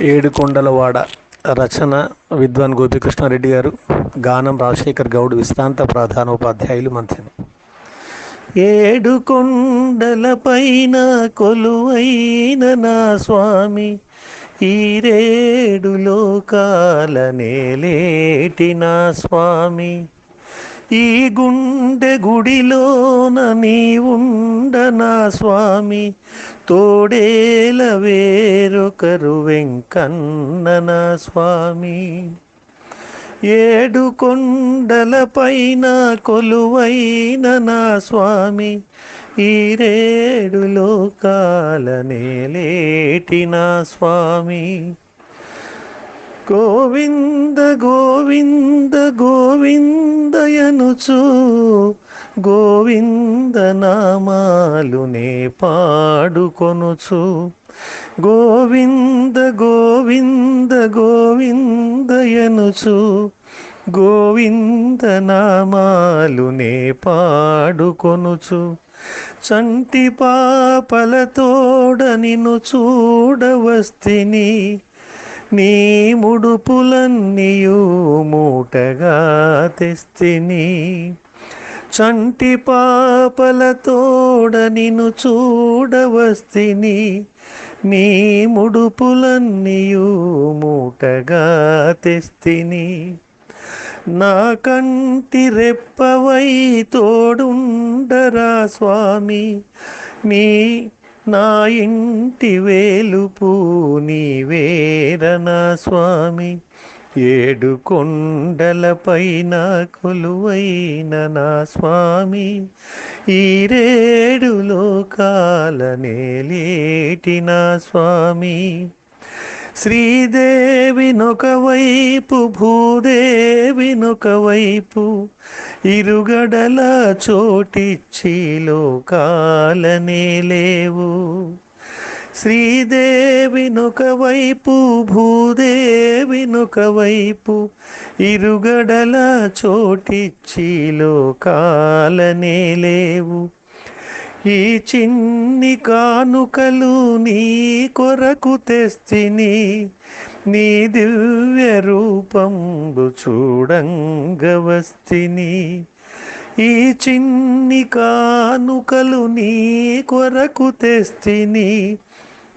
ఏడుకొండలవాడ. రచన విద్వాన్ గోపికృష్ణారెడ్డి గారు. గానం రాజశేఖర్ గౌడ్. విశ్రాంత ప్రధానోపాధ్యాయులు మంత్రిని. ఏడు కొండలపైన కొలువైన నా స్వామి, ఈరేడు లోకాల నేలేటి నా స్వామి, ఈ గుండె గుడిలోన నీవుండ నా స్వామి, తోడేల వేరొకరు వెంకన్న నా స్వామి. ఏడు కొండలపైన కొలువైన నా స్వామి, ఈరేడు లోకాల నేలేటి నా స్వామి. గోవింద గోవింద గోవిందయనుచు గోవింద నామాలు నే పాడుకొనుచు, గోవింద గోవింద గోవిందయనుచు గోవింద నామాలు నే పాడుకొనుచు, చంటి పాపలతోడ నిన్ను చూడవస్తిని, నీ ముడుపులన్నీయు మూటగా తెస్తిని. చంటి పాపలతోడ నిన్ను చూడవస్తిని, నీ ముడుపులన్నీయు మూటగా తెస్తిని. నా కంటి రెప్పవై తోడుండరా స్వామి, నీ నా ఇంటి వేలుపు నీవేరనా స్వామి. ఏడు కొండలపైన కొలువైన నా స్వామి, ఈరేడు లోకాల నేలేటి నా స్వామి. శ్రీదేవినొక వైపు భూదేవినొక వైపు, ఇరుగడల చోటిచ్చి లోకాలనే లేవు. శ్రీదేవినొక వైపు భూదేవినొక వైపు, ఇరుగడల చోటిచ్చి లోకాలనే లేవు. ఈ చిన్ని కానుకలు నీ కొరకు తెస్తిని, నీ దివ్య రూపంబు చూడంగవస్తిని. ఈ చిన్ని కానుకలు నీ కొరకు తెస్తిని,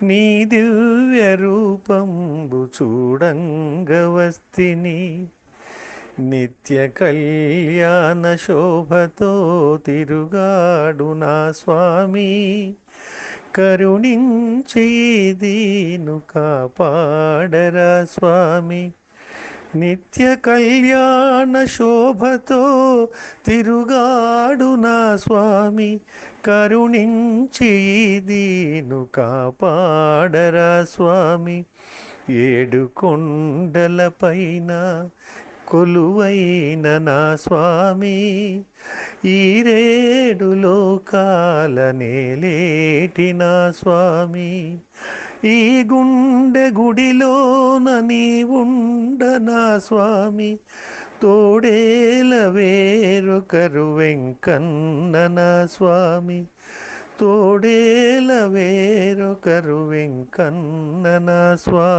నీ దివ్య రూపంబు చూడంగవస్తిని. నిత్య కళ్యాణ శోభతో తిరుగాడు నా స్వామి, కరుణించి దీను కాపాడరా స్వామి. నిత్య కళ్యాణ శోభతో తిరుగాడు నా స్వామి, కరుణించి దీను కాపాడరా స్వామి. ఏడు కొండలపైన కొలువైన నా స్వామి, ఈరేడు లోకాల నేలేటి నా స్వామి. ఈ గుండె గుడిలోన నీవుండ నా స్వామి, తోడేల వేరొకరు వెంకన్న నా స్వామి, తోడేల వేరొకరు వెంకన్న నా స్వామి.